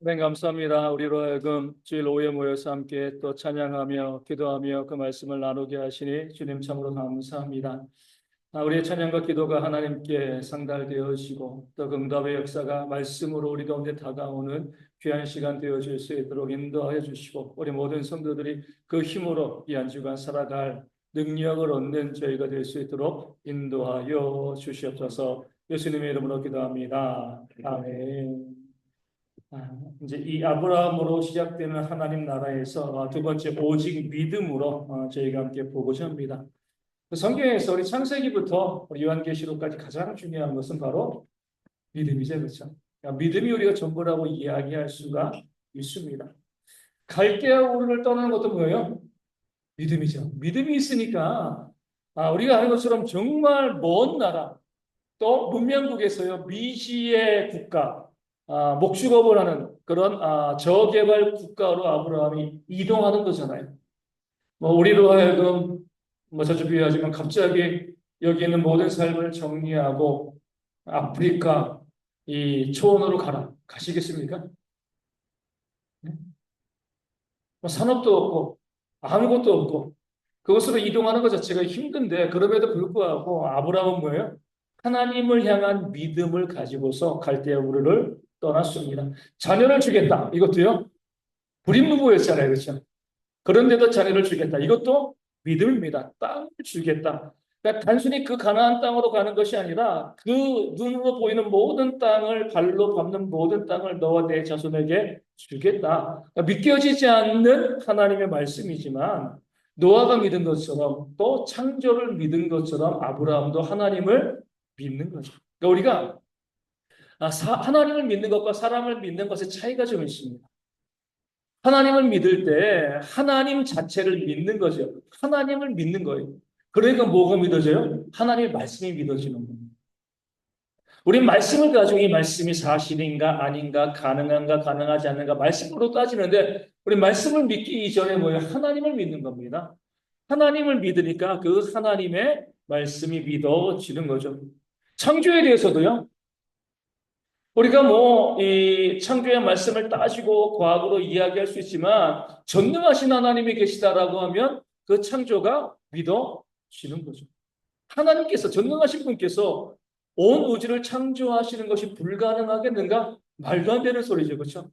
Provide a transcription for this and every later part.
네, 감사합니다. 우리로 하여금 주일 오후에 모여서 함께 또 찬양하며 기도하며 그 말씀을 나누게 하시니 주님 참으로 감사합니다. 우리의 찬양과 기도가 하나님께 상달되어지고 또 응답의 역사가 말씀으로 우리 가운데 다가오는 귀한 시간 되어질 수 있도록 인도하여 주시고 우리 모든 성도들이 그 힘으로 이 한 주간 살아갈 능력을 얻는 저희가 될 수 있도록 인도하여 주시옵소서. 예수님의 이름으로 기도합니다. 아멘. 이제 이 아브라함으로 시작되는 하나님 나라에서 두 번째 오직 믿음으로 저희가 함께 보고자 합니다. 성경에서 우리 창세기부터 우리 요한계시록까지 가장 중요한 것은 바로 믿음이죠, 그렇죠? 믿음이 우리가 전부라고 이야기할 수가 있습니다. 갈대아 우르를 떠나는 것도 뭐예요? 믿음이죠. 믿음이 있으니까 우리가 아는 것처럼 정말 먼 나라, 또 문명국에서요 미지의 국가, 목축업을 하는 그런 저개발 국가로 아브라함이 이동하는 거잖아요. 뭐 우리로 하여금 뭐 자주 비유하지만 갑자기 여기 있는 모든 삶을 정리하고 아프리카 이 초원으로 가시겠습니까? 네? 뭐 산업도 없고 아무것도 없고 그것으로 이동하는 것 자체가 힘든데 그럼에도 불구하고 아브라함은 뭐예요? 하나님을 향한 믿음을 가지고서 갈대아 우르를 떠났습니다. 자녀를 주겠다. 이것도요. 불임부부였잖아요. 그렇죠? 그런데도 자녀를 주겠다. 이것도 믿음입니다. 땅을 주겠다. 그러니까 단순히 그 가나안 땅으로 가는 것이 아니라 그 눈으로 보이는 모든 땅을 발로 밟는 모든 땅을 너와 내 자손에게 주겠다. 그러니까 믿겨지지 않는 하나님의 말씀이지만 노아가 믿은 것처럼 또 창조를 믿은 것처럼 아브라함도 하나님을 믿는 거죠. 그러니까 우리가 하나님을 믿는 것과 사람을 믿는 것의 차이가 좀 있습니다. 하나님을 믿을 때 하나님 자체를 믿는 거죠. 하나님을 믿는 거예요. 그러니까 뭐가 믿어져요? 하나님의 말씀이 믿어지는 겁니다. 우리 말씀을 가지고 이 말씀이 사실인가 아닌가 가능한가 가능하지 않는가 말씀으로 따지는데 우리 말씀을 믿기 이전에 뭐예요? 하나님을 믿는 겁니다. 하나님을 믿으니까 그 하나님의 말씀이 믿어지는 거죠. 창조에 대해서도요. 우리가 이 창조의 말씀을 따지고 과학으로 이야기할 수 있지만 전능하신 하나님이 계시다라고 하면 그 창조가 믿어지는 거죠. 하나님께서 전능하신 분께서 온 우주를 창조하시는 것이 불가능하겠는가? 말도 안 되는 소리죠. 그렇죠?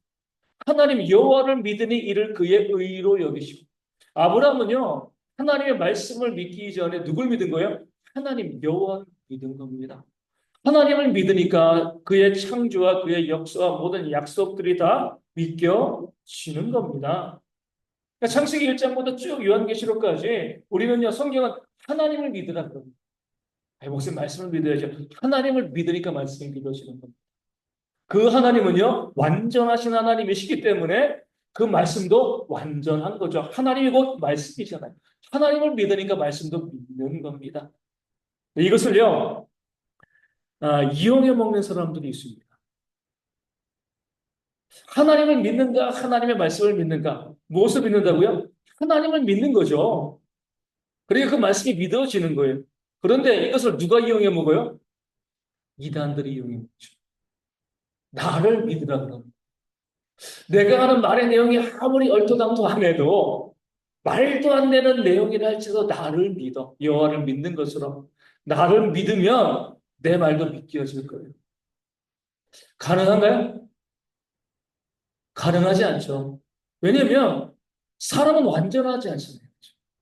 하나님 여호와를 믿으니 이를 그의 의로 여기시고 아브라함은요. 하나님의 말씀을 믿기 전에 누굴 믿은 거예요? 하나님 여호와를 믿은 겁니다. 하나님을 믿으니까 그의 창조와 그의 역사와 모든 약속들이 다 믿겨지는 겁니다. 그러니까 창세기 1장부터 쭉 요한계시록까지 우리는요, 성경은 하나님을 믿으라 그럽니다. 목사님 말씀을 믿어야죠. 하나님을 믿으니까 말씀이 믿어지는 겁니다. 그 하나님은요, 완전하신 하나님이시기 때문에 그 말씀도 완전한 거죠. 하나님이 곧 말씀이잖아요. 하나님을 믿으니까 말씀도 믿는 겁니다. 이것을요, 이용해 먹는 사람들이 있습니다. 하나님을 믿는가? 하나님의 말씀을 믿는가? 무엇을 믿는다고요? 하나님을 믿는 거죠. 그러니까 그 말씀이 믿어지는 거예요. 그런데 이것을 누가 이용해 먹어요? 이단들이 이용해 먹죠. 나를 믿으라 그럽니다. 내가 하는 말의 내용이 아무리 얼토당토 안 해도 말도 안 되는 내용이라 할지라도 나를 믿어. 여호와를 믿는 것처럼 나를 믿으면 내 말도 믿겨질 거예요. 가능한가요? 가능하지 않죠. 왜냐하면 사람은 완전하지 않잖아요.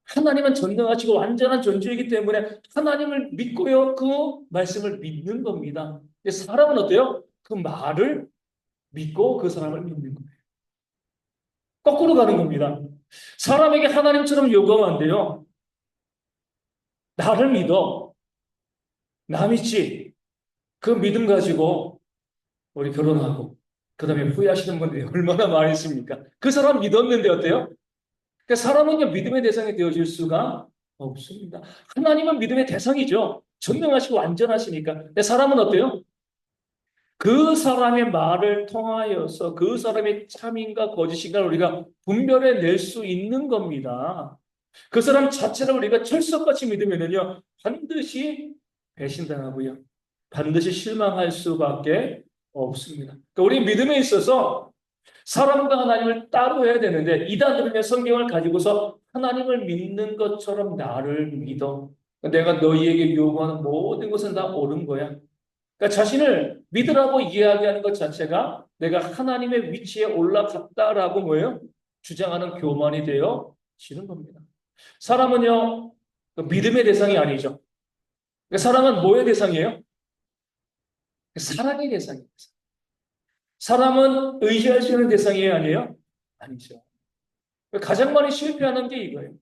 하나님은 전능하시고 완전한 존재이기 때문에 하나님을 믿고요. 그 말씀을 믿는 겁니다. 사람은 어때요? 그 말을 믿고 그 사람을 믿는 거예요. 거꾸로 가는 겁니다. 사람에게 하나님처럼 요구하면 안 돼요. 나를 믿어. 나 믿지. 그 믿음 가지고 우리 결혼하고 그 다음에 후회하시는 분들이 얼마나 많이 있습니까? 그 사람 믿었는데 어때요? 그러니까 사람은요, 믿음의 대상이 되어질 수가 없습니다. 하나님은 믿음의 대상이죠. 전능하시고 완전하시니까. 근데 사람은 어때요? 그 사람의 말을 통하여서 그 사람의 참인가 거짓인가를 우리가 분별해 낼 수 있는 겁니다. 그 사람 자체를 우리가 철석같이 믿으면요, 반드시 배신당하고요. 반드시 실망할 수밖에 없습니다. 그러니까 우리 믿음에 있어서 사람과 하나님을 따로 해야 되는데 이단들은 성경을 가지고서 하나님을 믿는 것처럼 나를 믿어. 내가 너희에게 요구하는 모든 것은 다 옳은 거야. 그러니까 자신을 믿으라고 이야기하는 것 자체가 내가 하나님의 위치에 올라갔다라고 뭐예요? 주장하는 교만이 되어지는 겁니다. 사람은요, 그 믿음의 대상이 아니죠. 그러니까 사람은 뭐의 대상이에요? 사랑의 대상입니다. 사람은 의지할 수 있는 대상이에요, 아니에요? 아니죠. 가장 많이 실패하는 게 이거예요.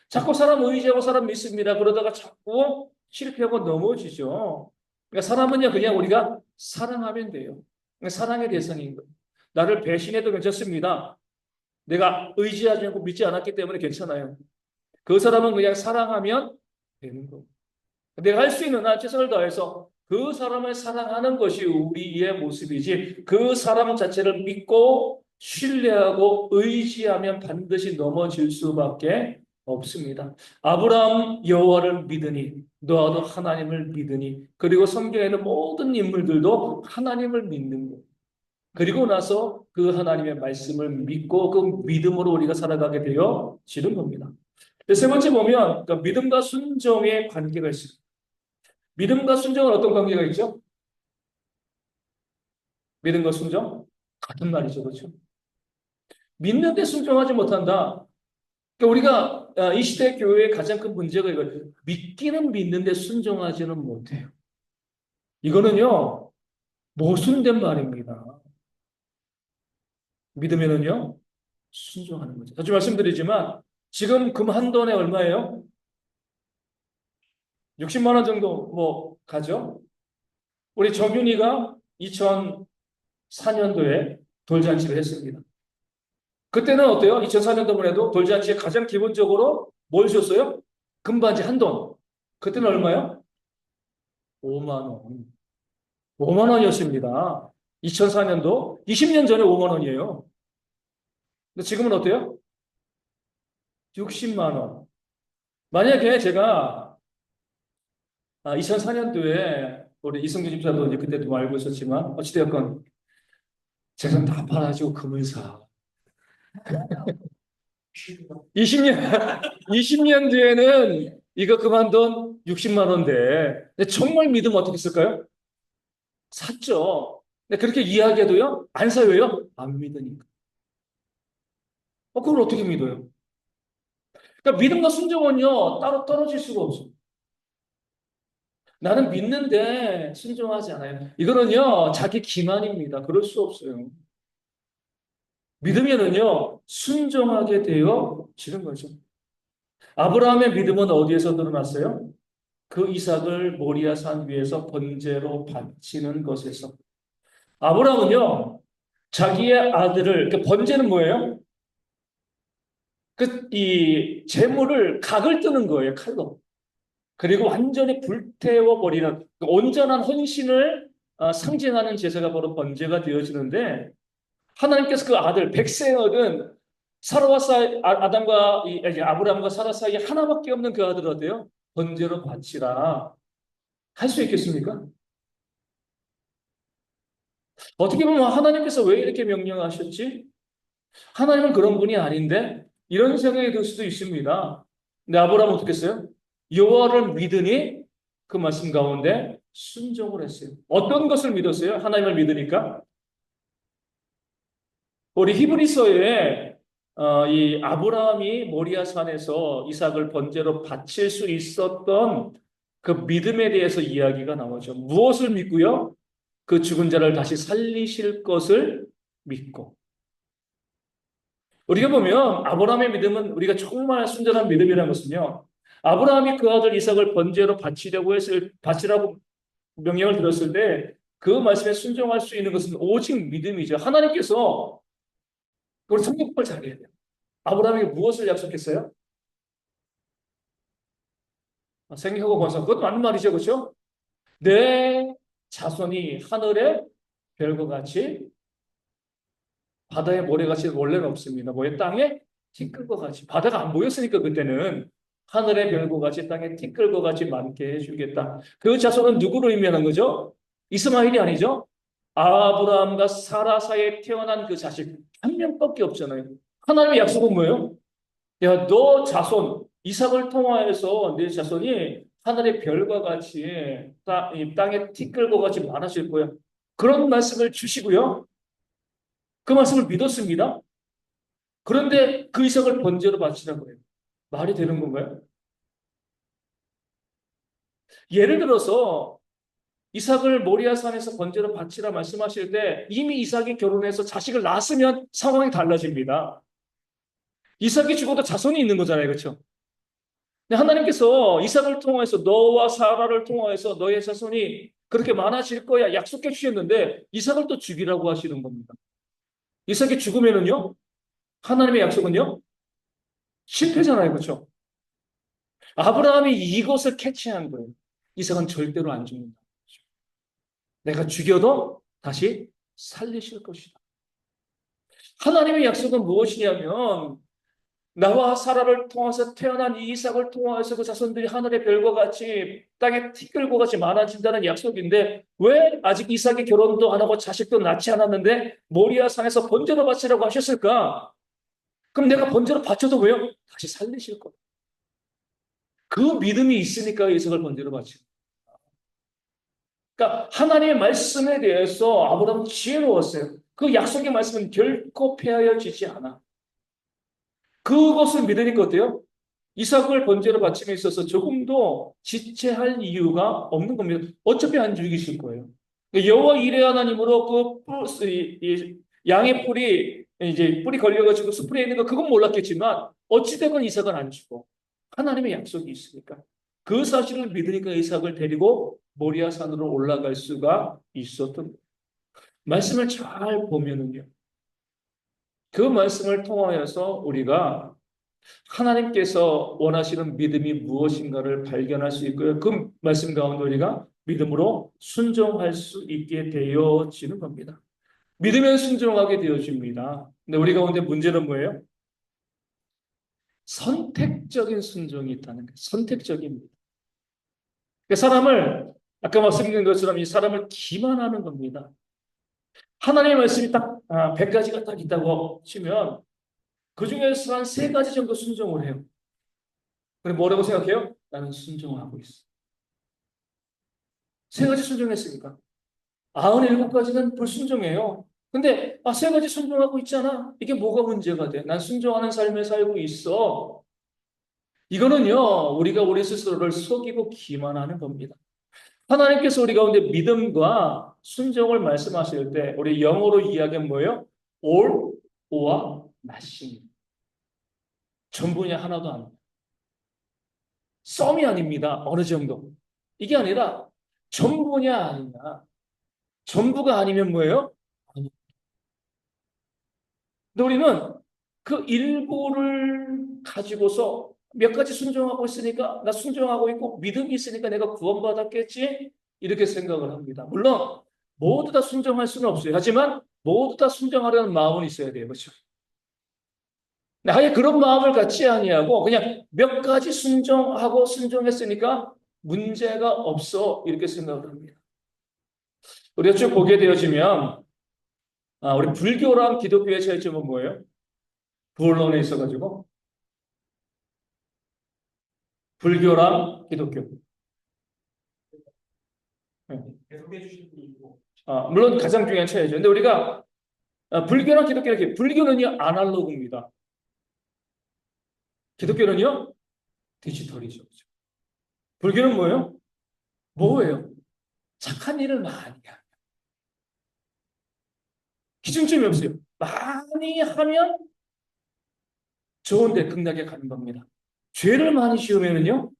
자꾸 사람 의지하고 사람 믿습니다. 그러다가 자꾸 실패하고 넘어지죠. 그러니까 사람은요, 그냥 우리가 사랑하면 돼요. 그러니까 사랑의 대상인 거예요. 나를 배신해도 괜찮습니다. 내가 의지하지 않고 믿지 않았기 때문에 괜찮아요. 그 사람은 그냥 사랑하면 되는 거예요. 내가 할 수 있는 한 최선을 다해서 그 사람을 사랑하는 것이 우리의 모습이지 그 사람 자체를 믿고 신뢰하고 의지하면 반드시 넘어질 수밖에 없습니다. 아브라함 여호와를 믿으니 너도 하나님을 믿으니 그리고 성경에 있는 모든 인물들도 하나님을 믿는 것. 그리고 나서 그 하나님의 말씀을 믿고 그 믿음으로 우리가 살아가게 되어지는 겁니다. 세 번째 보면 그 믿음과 순종의 관계가 있습니다. 믿음과 순종은 어떤 관계가 있죠? 믿음과 순종? 같은 말이죠. 그렇죠? 믿는데 순종하지 못한다. 그러니까 우리가 이 시대 교회의 가장 큰 문제가 이거예요. 믿기는 믿는데 순종하지는 못해요. 이거는요, 모순된 말입니다. 믿으면은요, 순종하는 거죠. 자주 말씀드리지만, 지금 금 한 돈에 얼마예요? 60만 원 정도 뭐 가죠? 우리 정윤이가 2004년도에 돌잔치를 했습니다. 그때는 어때요? 2004년도만 해도 돌잔치에 가장 기본적으로 뭘 줬어요? 금반지 한 돈. 그때는 얼마요? 5만 원. 5만 원이었습니다. 2004년도 20년 전에 5만 원이에요. 근데 지금은 어때요? 60만 원. 만약에 제가 2004년도에 우리 이승규 집사도 이제 그때도 알고 있었지만 어찌되었건 재산 다 팔아가지고 금을 사. 20년, 20년 뒤에는 이거 그만돈 60만 원대. 근데 정말 믿으면 어떻게 쓸까요? 샀죠. 근데 그렇게 이야기해도요, 안 사요요? 안 믿으니까. 그걸 어떻게 믿어요? 그러니까 믿음과 순종은요, 따로 떨어질 수가 없어요. 나는 믿는데 순종하지 않아요. 이거는요, 자기 기만입니다. 그럴 수 없어요. 믿으면은요, 순종하게 되어지는 거죠. 아브라함의 믿음은 어디에서 드러났어요? 그 이삭을 모리아 산 위에서 번제로 바치는 것에서. 아브라함은요, 자기의 아들을, 그 번제는 뭐예요? 이 재물을 각을 뜨는 거예요, 칼로. 그리고 완전히 불태워버리는, 그 온전한 헌신을 상징하는 제사가 바로 번제가 되어지는데, 하나님께서 그 아들, 백세에 얻은 사라와 사이, 아담과, 아브라함과 사라 사이에 하나밖에 없는 그 아들을 어때요? 번제로 바치라. 할 수 있겠습니까? 어떻게 보면 하나님께서 왜 이렇게 명령하셨지? 하나님은 그런 분이 아닌데 이런 생각이 들 수도 있습니다. 근데 아브라함은 어떻게 했어요? 여호와를 믿으니 그 말씀 가운데 순종을 했어요. 어떤 것을 믿었어요? 하나님을 믿으니까 우리 히브리서에 이 아브라함이 모리아 산에서 이삭을 번제로 바칠 수 있었던 그 믿음에 대해서 이야기가 나오죠. 무엇을 믿고요? 그 죽은 자를 다시 살리실 것을 믿고. 우리가 보면 아브라함의 믿음은 우리가 정말 순전한 믿음이라는 것은요. 아브라함이 그 아들 이삭을 번제로 바치라고 명령을 들었을 때 그 말씀에 순종할 수 있는 것은 오직 믿음이죠. 하나님께서 우리 성경을 잘해야 돼요. 아브라함에게 무엇을 약속했어요? 생명하고 번성. 그것도 맞는 말이죠. 그렇죠? 내 자손이 하늘의 별과 같이 바다의 모래같이 원래는 없습니다. 뭐에 땅에 티끌과 같이. 바다가 안 보였으니까 그때는 하늘의 별과 같이 땅에 티끌과 같이 많게 해주겠다. 그 자손은 누구로 의미하는 거죠? 이스마엘이 아니죠? 아브라함과 사라 사이에 태어난 그 자식 한 명밖에 없잖아요. 하나님의 약속은 뭐예요? 야, 너 자손 이삭을 통하여서 네 자손이 하늘의 별과 같이 이 땅에 티끌과 같이 많아질 거야. 그런 말씀을 주시고요. 그 말씀을 믿었습니다. 그런데 그 이삭을 번제로 바치라고 해요. 말이 되는 건가요? 예를 들어서 이삭을 모리아산에서 번제로 바치라 말씀하실 때 이미 이삭이 결혼해서 자식을 낳았으면 상황이 달라집니다. 이삭이 죽어도 자손이 있는 거잖아요. 그렇죠? 근데 하나님께서 이삭을 통해서 너와 사라를 통해서 너의 자손이 그렇게 많아질 거야 약속해 주셨는데 이삭을 또 죽이라고 하시는 겁니다. 이삭이 죽으면은요 하나님의 약속은요 실패잖아요. 그렇죠? 아브라함이 이것을 캐치한 거예요. 이삭은 절대로 안 죽는다. 내가 죽여도 다시 살리실 것이다. 하나님의 약속은 무엇이냐면 나와 사라를 통해서 태어난 이 이삭을 통해서 그 자손들이 하늘의 별과 같이 땅의 티끌과 같이 많아진다는 약속인데 왜 아직 이삭이 결혼도 안 하고 자식도 낳지 않았는데 모리아 산에서 번제로 바치라고 하셨을까? 그럼 내가 번제로 바쳐도 왜요? 다시 살리실 거예요. 그 믿음이 있으니까 이삭을 번제로 바치는 거예요. 그러니까 하나님의 말씀에 대해서 아브라함은 지혜로웠어요. 그 약속의 말씀은 결코 폐하여지지 않아. 그것을 믿으니까 어때요? 이삭을 번제로 바침에 있어서 조금도 지체할 이유가 없는 겁니다. 어차피 안 죽이실 거예요. 그러니까 여호와 이레 하나님으로 이 양의 뿔이 이제 뿔이 걸려가지고 수풀에 있는 거 그건 몰랐겠지만 어찌되건 이삭은 안 죽어. 하나님의 약속이 있으니까. 그 사실을 믿으니까 이삭을 데리고 모리아 산으로 올라갈 수가 있었던 말씀을 잘 보면은요. 그 말씀을 통하여서 우리가 하나님께서 원하시는 믿음이 무엇인가를 발견할 수 있고요. 그 말씀 가운데 우리가 믿음으로 순종할 수 있게 되어지는 겁니다. 믿으면 순종하게 되어집니다. 근데 우리 가운데 문제는 뭐예요? 선택적인 순종이 있다는 거예요. 선택적입니다. 사람을 아까 말씀드린 것처럼 이 사람을 기만하는 겁니다. 하나님의 말씀이 딱 100가지가 딱 있다고 치면 그 중에서 한 3가지 정도 순종을 해요. 그럼 뭐라고 생각해요? 나는 순종하고 있어. 3가지 순종했으니까. 97가지는 불순종해요. 근데 3가지 순종하고 있잖아. 이게 뭐가 문제가 돼? 난 순종하는 삶을 살고 있어. 이거는요, 우리가 우리 스스로를 속이고 기만하는 겁니다. 하나님께서 우리 가운데 믿음과 순종을 말씀하실 때 우리 영어로 이야기하면 뭐예요? all or nothing. 전부냐 하나도 안. 썸이 아닙니다. 어느 정도. 이게 아니라 전부냐 아니냐. 전부가 아니면 뭐예요? 아니. 근데 우리는 그 일부를 가지고서 몇 가지 순종하고 있으니까 나 순종하고 있고 믿음이 있으니까 내가 구원받았겠지 이렇게 생각을 합니다. 물론 모두 다 순종할 수는 없어요. 하지만 모두 다 순종하려는 마음은 있어야 돼요. 그렇죠? 아예 그런 마음을 갖지 아니하고 그냥 몇 가지 순종하고 순종했으니까 문제가 없어 이렇게 생각을 합니다. 우리가 쭉 보게 되어지면 우리 불교랑 기독교의 차이점은 뭐예요? 부원론에 있어가지고 불교랑 기독교. 네. 물론 가장 중요한 차이죠. 근데 우리가 불교랑 기독교 이렇게 불교는요 아날로그입니다. 기독교는요 디지털이죠. 불교는 뭐예요? 뭐예요? 착한 일을 많이 해요. 기준점이 없어요. 많이 하면 좋은데 극락에 가는 겁니다. 죄를 많이 지으면은요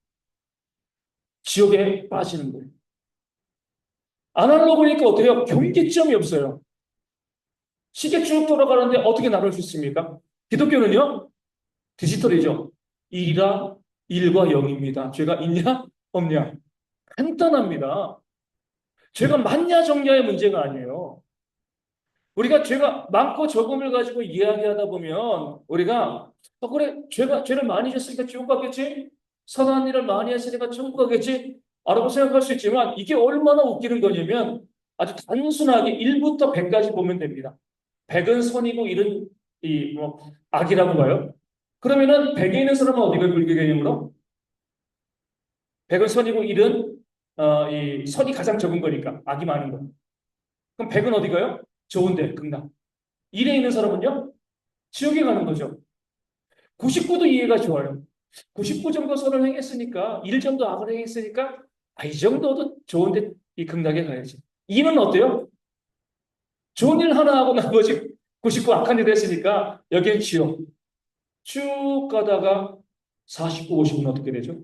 지옥에 빠지는 거예요. 아날로그니까 어때요? 경계점이 없어요. 시계 쭉 돌아가는데 어떻게 나눌 수 있습니까? 기독교는요 디지털이죠. 일이라 일과 영입니다. 죄가 있냐 없냐 간단합니다. 죄가 많냐 적냐의 문제가 아니에요. 우리가 죄가 많고 적음을 가지고 이야기하다 보면 우리가 그래 죄를 많이 졌으니까 지옥 가겠지 선한 일을 많이 했으니까 천국 가겠지 라고 생각할 수 있지만 이게 얼마나 웃기는 거냐면 아주 단순하게 1부터 100까지 보면 됩니다. 100은 선이고 1은 악이라고 봐요. 그러면은 100에 있는 사람은 어디가 불교 개념으로? 100은 선이고 1은 이 선이 가장 적은 거니까 악이 많은 거. 그럼 100은 어디 가요? 좋은데 극락. 1에 있는 사람은요? 지옥에 가는 거죠. 99도 이해가 좋아요. 99 정도 선을 행했으니까 1 정도 악을 행했으니까 이 정도도 좋은데 이 극락에 가야지. 2는 어때요? 좋은 일 하나 하고 나머지 99 악한 일 했으니까 여기엔 지옥. 쭉 가다가 49, 50은 어떻게 되죠?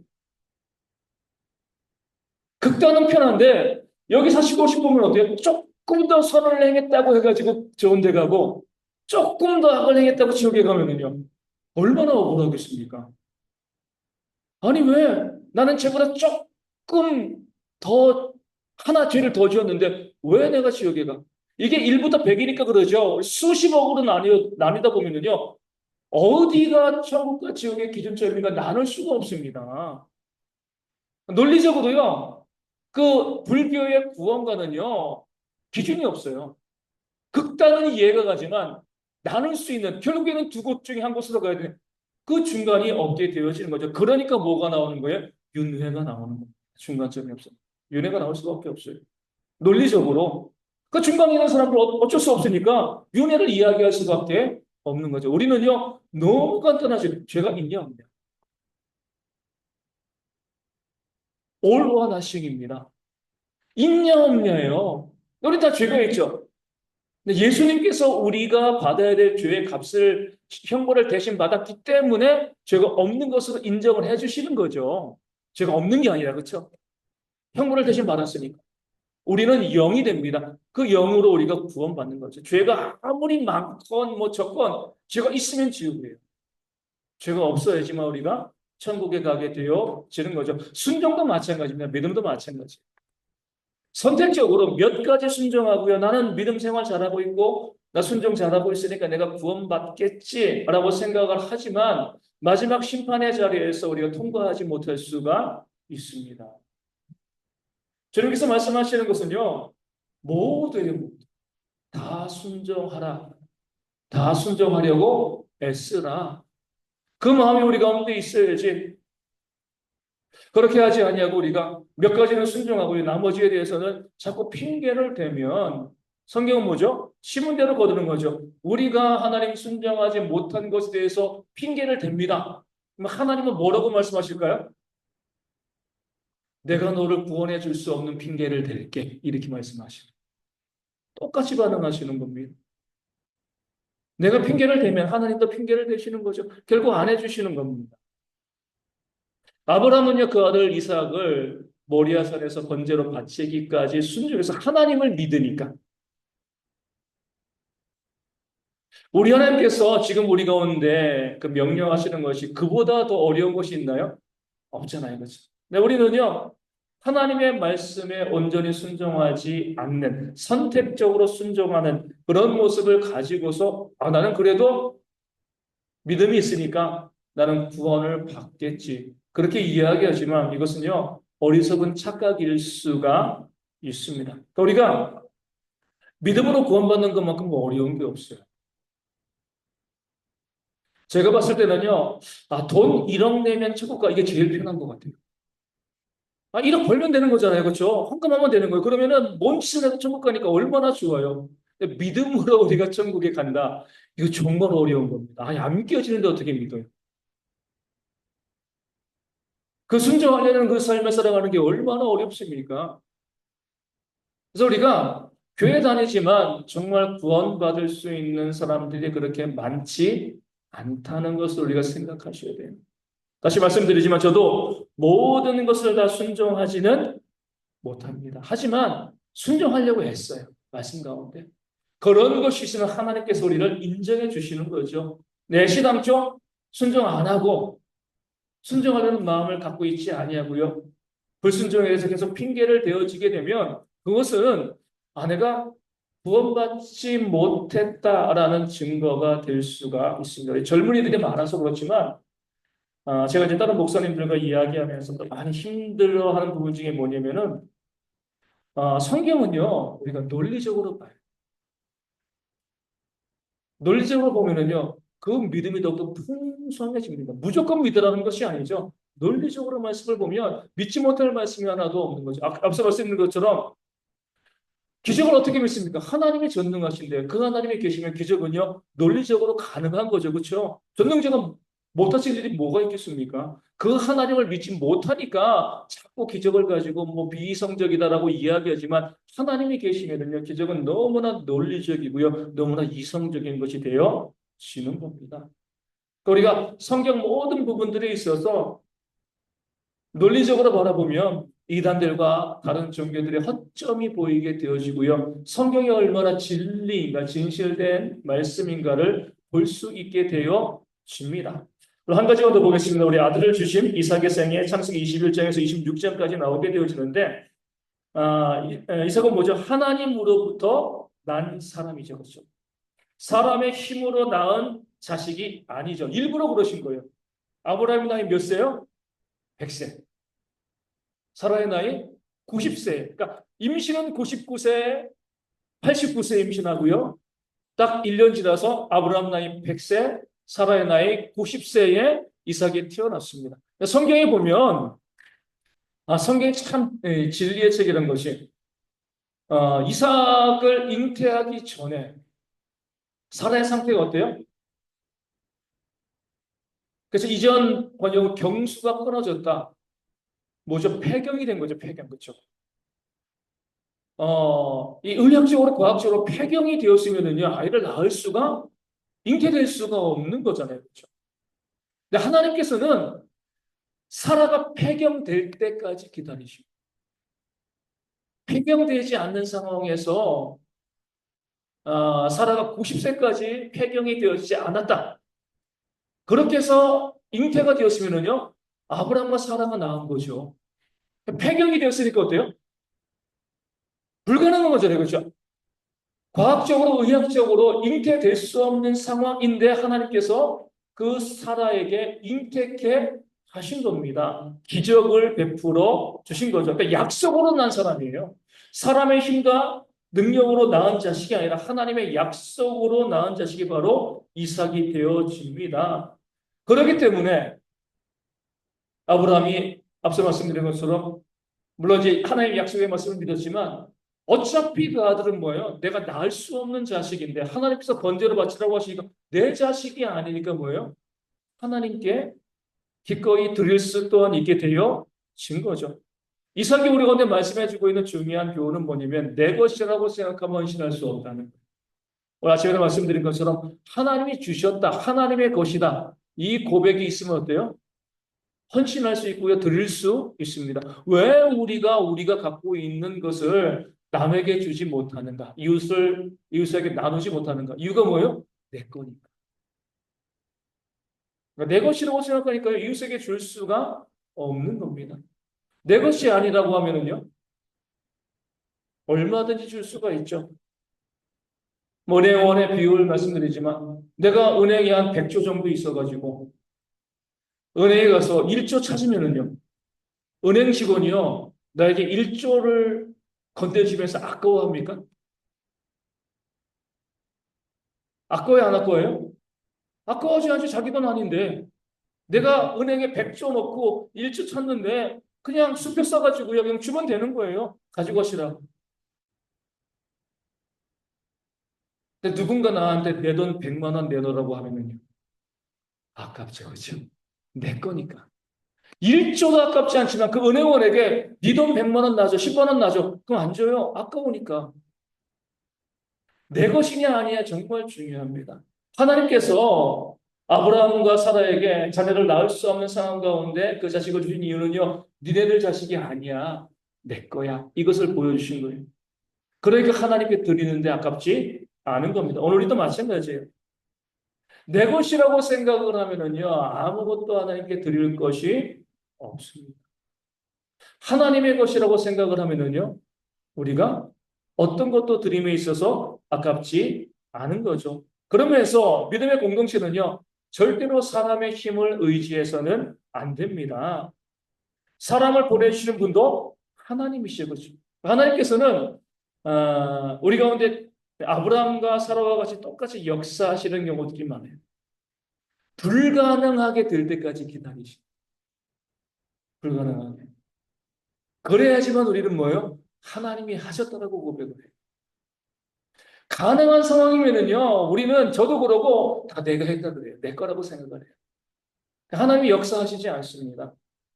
극단은 편한데 여기 49, 50 보면 어때요? 조금 더 선을 행했다고 해가지고 좋은 데 가고 조금 더 악을 행했다고 지옥에 가면은요. 얼마나 억울하겠습니까? 아니 왜 나는 쟤보다 조금 더 하나 죄를 더 지었는데 왜 내가 지옥에 가? 이게 1부터 100이니까 그러죠. 수십억으로 나뉘다 보면은요. 어디가 천국과 지옥의 기준점인가 나눌 수가 없습니다. 논리적으로요. 그 불교의 구원과는요. 기준이 없어요. 극단은 이해가 가지만 나눌 수 있는 결국에는 두 곳 중에 한 곳으로 가야 되는 그 중간이 없게 되어지는 거죠. 그러니까 뭐가 나오는 거예요? 윤회가 나오는 거예요. 중간점이 없어. 윤회가 나올 수밖에 없어요. 논리적으로. 그 중간에 있는 사람들 어쩔 수 없으니까 윤회를 이야기할 수밖에 없는 거죠. 우리는요, 너무 간단하죠. 죄가 있냐, 없냐. all or nothing입니다. 있냐, 없냐예요. 우리 다 죄가 있죠. 근데 예수님께서 우리가 받아야 될 죄의 값을, 형벌을 대신 받았기 때문에 죄가 없는 것으로 인정을 해주시는 거죠. 죄가 없는 게 아니라, 그렇죠? 형벌을 대신 받았으니까. 우리는 영이 됩니다. 그 영으로 우리가 구원받는 거죠. 죄가 아무리 많건 뭐 적건 죄가 있으면 지옥이에요. 죄가 없어야지만 우리가 천국에 가게 되어지는 거죠. 순종도 마찬가지입니다. 믿음도 마찬가지. 선택적으로 몇 가지 순종하고요. 나는 믿음 생활 잘하고 있고 나 순종 잘하고 있으니까 내가 구원받겠지라고 생각을 하지만 마지막 심판의 자리에서 우리가 통과하지 못할 수가 있습니다. 주님께서 말씀하시는 것은요. 모두에게 다 순종하라. 다 순종하려고 애쓰라. 그 마음이 우리 가운데 있어야지. 그렇게 하지 아니하고 우리가 몇 가지는 순종하고 나머지에 대해서는 자꾸 핑계를 대면 성경은 뭐죠? 심은 대로 거두는 거죠. 우리가 하나님 순종하지 못한 것에 대해서 핑계를 댑니다. 그럼 하나님은 뭐라고 말씀하실까요? 내가 너를 구원해 줄 수 없는 핑계를 댈게. 이렇게 말씀하시죠. 똑같이 반응하시는 겁니다. 내가 핑계를 대면 하나님도 핑계를 대시는 거죠. 결국 안 해주시는 겁니다. 아브라함은요, 그 아들 이삭을 모리아산에서 번제로 바치기까지 순종해서 하나님을 믿으니까. 우리 하나님께서 지금 우리 가운데 그 명령하시는 것이 그보다 더 어려운 것이 있나요? 없잖아요. 그렇죠? 네, 우리는요, 하나님의 말씀에 온전히 순종하지 않는, 선택적으로 순종하는 그런 모습을 가지고서, 나는 그래도 믿음이 있으니까 나는 구원을 받겠지. 그렇게 이야기하지만 이것은요, 어리석은 착각일 수가 있습니다. 그러니까 우리가 믿음으로 구원받는 것만큼 어려운 게 없어요. 제가 봤을 때는요, 돈 1억 내면 천국 가 이게 제일 편한 것 같아요. 1억 벌면 되는 거잖아요. 그렇죠? 헌금하면 되는 거예요. 그러면은 뭔 짓을 해도 천국 가니까 얼마나 좋아요. 근데 믿음으로 우리가 천국에 간다. 이거 정말 어려운 겁니다. 안 믿겨지는데 어떻게 믿어요? 그 순종하려는 그 삶을 살아가는 게 얼마나 어렵습니까? 그래서 우리가 교회 다니지만 정말 구원받을 수 있는 사람들이 그렇게 많지 않다는 것을 우리가 생각하셔야 돼요. 다시 말씀드리지만 저도 모든 것을 다 순종하지는 못합니다. 하지만 순종하려고 했어요. 말씀 가운데. 그런 것이 있으면 하나님께서 우리를 인정해 주시는 거죠. 내 시당초 순종 안 하고 순종하려는 마음을 갖고 있지 아니하고요. 불순종에 대해서 계속 핑계를 대어지게 되면 그것은 아내가 구원받지 못했다라는 증거가 될 수가 있습니다. 젊은이들이 많아서 그렇지만 제가 이제 다른 목사님들과 이야기하면서 많이 힘들어하는 부분 중에 뭐냐면은 성경은요, 우리가 논리적으로 봐요. 논리적으로 보면은요, 그 믿음이 더욱더 풍성해집니다. 무조건 믿으라는 것이 아니죠. 논리적으로 말씀을 보면 믿지 못할 말씀이 하나도 없는 거죠. 앞서 말씀드린 것처럼 기적을 어떻게 믿습니까? 하나님이 전능하신데 그 하나님이 계시면 기적은요 논리적으로 가능한 거죠, 그렇죠? 전능자가 못하실 일이 뭐가 있겠습니까? 그 하나님을 믿지 못하니까 자꾸 기적을 가지고 뭐 비이성적이다라고 이야기하지만 하나님이 계시면은요 기적은 너무나 논리적이고요 너무나 이성적인 것이 되어지는 겁니다. 그러니까 우리가 성경 모든 부분들에 있어서 논리적으로 바라보면 이단들과 다른 종교들의 허점이 보이게 되어지고요. 성경이 얼마나 진리인가, 진실된 말씀인가를 볼 수 있게 되어집니다. 한 가지만 더 보겠습니다. 우리 아들을 주신 이삭의 생애 창세기 21장에서 26장까지 나오게 되어지는데, 이삭은 뭐죠? 하나님으로부터 난 사람이죠. 그렇죠? 사람의 힘으로 낳은 자식이 아니죠. 일부러 그러신 거예요. 아브라함의 나이 몇 세요? 100세. 사라의 나이 90세. 그러니까 임신은 99세, 89세 임신하고요. 딱 1년 지나서 아브라함 나이 100세, 사라의 나이 90세에 이삭이 태어났습니다. 성경에 보면 성경이 참 진리의 책이라는 것이 이삭을 잉태하기 전에 사라의 상태가 어때요? 그래서 이전 번역은 경수가 끊어졌다. 뭐죠? 폐경이 된 거죠. 폐경. 그렇죠? 이 의학적으로, 과학적으로 폐경이 되었으면은요, 아이를 낳을 수가, 잉태될 수가 없는 거잖아요. 그렇죠? 근데 하나님께서는 사라가 폐경될 때까지 기다리시고, 폐경되지 않는 상황에서, 사라가 90세까지 폐경이 되어지지 않았다. 그렇게 해서 잉태가 되었으면은요, 아브라함과 사라가 낳은 거죠. 폐경이 되었으니까 어때요? 불가능한 거잖아요. 그렇죠? 과학적으로, 의학적으로 잉태될 수 없는 상황인데 하나님께서 그 사라에게 잉태케 하신 겁니다. 기적을 베풀어 주신 거죠. 그러니까 약속으로 난 사람이에요. 사람의 힘과 능력으로 낳은 자식이 아니라 하나님의 약속으로 낳은 자식이 바로 이삭이 되어집니다. 그렇기 때문에 아브라함이 앞서 말씀드린 것처럼 물론 이제 하나님의 약속의 말씀을 믿었지만 어차피 그 아들은 뭐예요? 내가 낳을 수 없는 자식인데 하나님께서 번제로 바치라고 하시니까 내 자식이 아니니까 뭐예요? 하나님께 기꺼이 드릴 수 또한 있게 되어진 거죠. 이삭이 우리 가운데 말씀해주고 있는 중요한 교훈은 뭐냐면 내 것이라고 생각하면 헌신할 수 없다는 거예요. 오늘 아침에 말씀드린 것처럼 하나님이 주셨다. 하나님의 것이다. 이 고백이 있으면 어때요? 헌신할 수 있고요. 드릴 수 있습니다. 왜 우리가 갖고 있는 것을 남에게 주지 못하는가? 이웃에게 나누지 못하는가? 이유가 뭐예요? 내 거니까. 그러니까 내 것이라고 생각하니까요. 이웃에게 줄 수가 없는 겁니다. 내 것이 아니라고 하면은요. 얼마든지 줄 수가 있죠. 뭐 은행원의 비율 말씀드리지만 내가 은행에 한 100조 정도 있어가지고 은행에 가서 1조 찾으면은요. 은행 직원이요. 나에게 1조를 건네주면서 아까워합니까? 아까워요, 안 아까워요? 아까워하지 않지 자기 돈 아닌데. 내가 은행에 100조 넣고 1조 찾는데 그냥 수표 써가지고요. 그냥 주면 되는 거예요. 가지고 가시라. 근데 누군가 나한테 내 돈 100만 원 내놓으라고 하면요. 아깝죠, 그렇죠? 내 거니까. 1조도 아깝지 않지만 그 은행원에게 네 돈 100만 원 놔줘, 10만 원 놔줘. 그럼 안 줘요. 아까우니까. 내 것이냐 아니냐 정말 중요합니다. 하나님께서 아브라함과 사라에게 자녀를 낳을 수 없는 상황 가운데 그 자식을 주신 이유는요. 니네들 자식이 아니야. 내 거야. 이것을 보여주신 거예요. 그러니까 하나님께 드리는데 아깝지 않은 겁니다. 오늘 우리도 마찬가지예요. 내 것이라고 생각을 하면은요. 아무것도 하나님께 드릴 것이 없습니다. 하나님의 것이라고 생각을 하면은요. 우리가 어떤 것도 드림에 있어서 아깝지 않은 거죠. 그러면서 믿음의 공동체는요, 절대로 사람의 힘을 의지해서는 안 됩니다. 사람을 보내주시는 분도 하나님이시죠. 그렇죠? 하나님께서는 우리 가운데 아브라함과 사라와 같이 똑같이 역사하시는 경우들이 많아요. 불가능하게 될 때까지 기다리시. 불가능하게. 그래야지만 우리는 뭐예요? 하나님이 하셨다라고 고백을 해요. 가능한 상황이면은요, 우리는 저도 그러고 다 내가 했다 그래요. 내 거라고 생각을 해요. 하나님이 역사하시지 않습니다.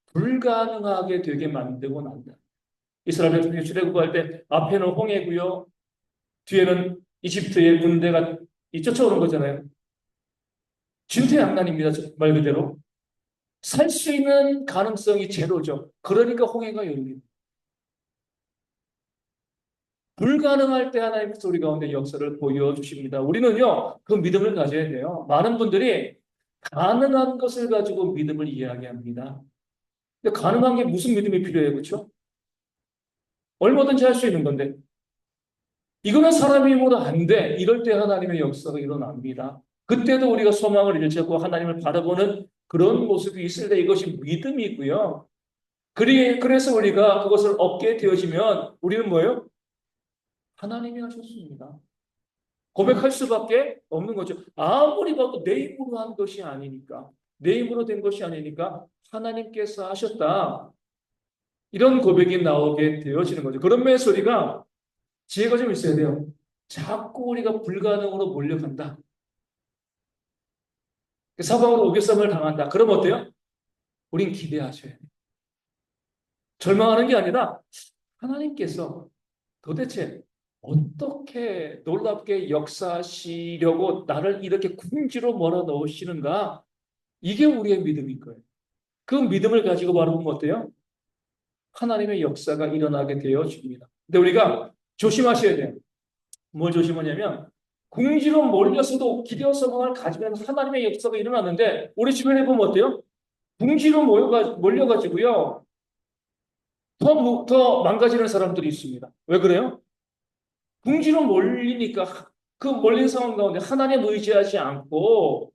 불가능하게 되게 만들고 난다. 이스라엘 백성이 출애굽할 때 앞에는 홍해고요, 뒤에는 이집트의 군대가 쫓아오는 거잖아요. 진퇴양난입니다. 말 그대로. 살 수 있는 가능성이 제로죠. 그러니까 홍해가 열립니다. 불가능할 때 하나님께서 우리 가운데 역사를 보여주십니다. 우리는요, 그 믿음을 가져야 돼요. 많은 분들이 가능한 것을 가지고 믿음을 이야기합니다. 근데 가능한 게 무슨 믿음이 필요해요, 그렇죠? 얼마든지 할 수 있는 건데. 이거는 사람의 힘으로 안 돼. 이럴 때 하나님의 역사가 일어납니다. 그때도 우리가 소망을 잃지 않고 하나님을 바라보는 그런 모습이 있을 때 이것이 믿음이고요. 그래서 우리가 그것을 얻게 되어지면 우리는 뭐예요? 하나님이 하셨습니다. 고백할 수밖에 없는 거죠. 아무리 봐도 내 힘으로 한 것이 아니니까, 내 힘으로 된 것이 아니니까 하나님께서 하셨다. 이런 고백이 나오게 되어지는 거죠. 그런 면에서 우리가 지혜가 좀 있어야 돼요. 자꾸 우리가 불가능으로 몰려간다. 사방으로 우겨쌈을 당한다. 그럼 어때요? 우린 기대하셔야 돼요. 절망하는 게 아니라 하나님께서 도대체 어떻게 놀랍게 역사하시려고 나를 이렇게 궁지로 몰아넣으시는가? 이게 우리의 믿음인 거예요. 그 믿음을 가지고 바라보면 어때요? 하나님의 역사가 일어나게 되어집니다. 근데 우리가 조심하셔야 돼요. 뭘 조심하냐면 궁지로 몰려서도 기대와 소망을 가지면 하나님의 역사가 일어나는데 우리 주변에 보면 어때요? 궁지로 몰려가지고요. 더 망가지는 사람들이 있습니다. 왜 그래요? 궁지로 몰리니까 그 몰린 상황 가운데 하나님 의지하지 않고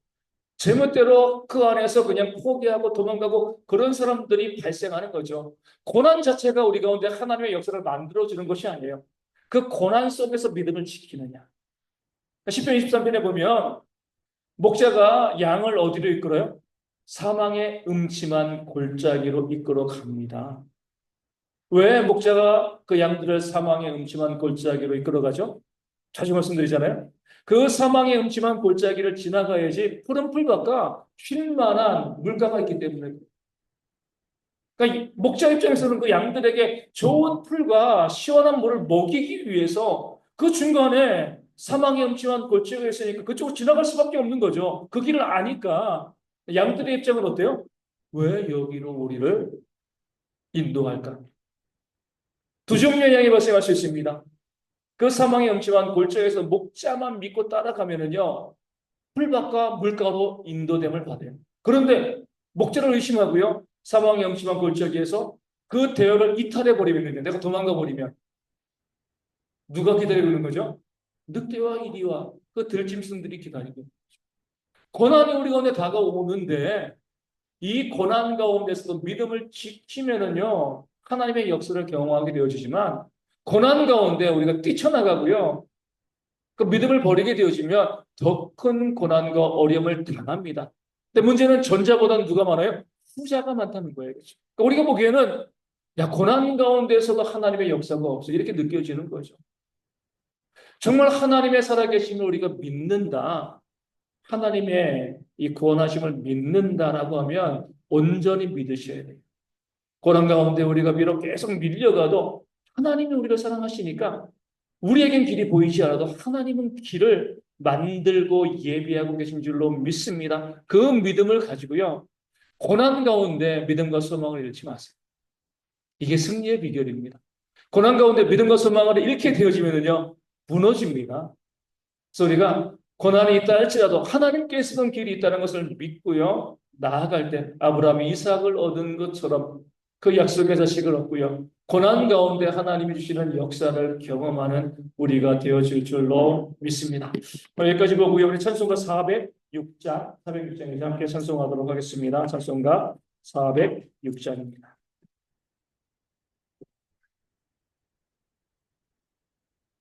제멋대로 그 안에서 그냥 포기하고 도망가고 그런 사람들이 발생하는 거죠. 고난 자체가 우리 가운데 하나님의 역사를 만들어주는 것이 아니에요. 그 고난 속에서 믿음을 지키느냐. 시편 23편에 보면 목자가 양을 어디로 이끌어요? 사망의 음침한 골짜기로 이끌어 갑니다. 왜 목자가 그 양들을 사망의 음침한 골짜기로 이끌어가죠? 자주 말씀드리잖아요. 그 사망의 음침한 골짜기를 지나가야지 푸른 풀밭과 쉴 만한 물가가 있기 때문에. 그러니까 목자 입장에서는 그 양들에게 좋은 풀과 시원한 물을 먹이기 위해서 그 중간에 사망의 음침한 골짜기가 있으니까 그쪽으로 지나갈 수밖에 없는 거죠. 그 길을 아니까 양들의 입장은 어때요? 왜 여기로 우리를 인도할까? 두 종류의 양이 발생할 수 있습니다. 그 사망의 음침한 골짜기에서 목자만 믿고 따라가면은요, 풀밭과 물가로 인도됨을 받아요. 그런데 목자를 의심하고요, 사망의 음침한 골짜기에서 그 대열을 이탈해 버리면, 내가 도망가 버리면 누가 기다리고 있는 거죠? 늑대와 이리와 그 들짐승들이 기다리고. 고난이 우리 가운데 다가오는데 이 고난 가운데서도 믿음을 지키면은요, 하나님의 역사를 경험하게 되어지지만 고난 가운데 우리가 뛰쳐나가고요. 그 믿음을 버리게 되어지면 더 큰 고난과 어려움을 당합니다. 근데 문제는 전자보다는 누가 많아요? 후자가 많다는 거예요. 그렇죠? 그러니까 우리가 보기에는 야, 고난 가운데서도 하나님의 역사가 없어. 이렇게 느껴지는 거죠. 정말 하나님의 살아계심을 우리가 믿는다. 하나님의 이 구원하심을 믿는다라고 하면 온전히 믿으셔야 돼요. 고난 가운데 우리가 비록 계속 밀려가도 하나님이 우리를 사랑하시니까 우리에겐 길이 보이지 않아도 하나님은 길을 만들고 예비하고 계신 줄로 믿습니다. 그 믿음을 가지고요. 고난 가운데 믿음과 소망을 잃지 마세요. 이게 승리의 비결입니다. 고난 가운데 믿음과 소망을 잃게 되어지면요, 무너집니다. 그래서 우리가 고난이 있다 할지라도 하나님께 쓰는 길이 있다는 것을 믿고요. 나아갈 때 아브라함이 이삭을 얻은 것처럼 그 약속의 자식을 얻고요. 고난 가운데 하나님이 주시는 역사를 경험하는 우리가 되어질 줄로 믿습니다. 여기까지 보고요. 우리 찬송가 406장, 406장에서 함께 찬송하도록 하겠습니다. 찬송가 406장입니다.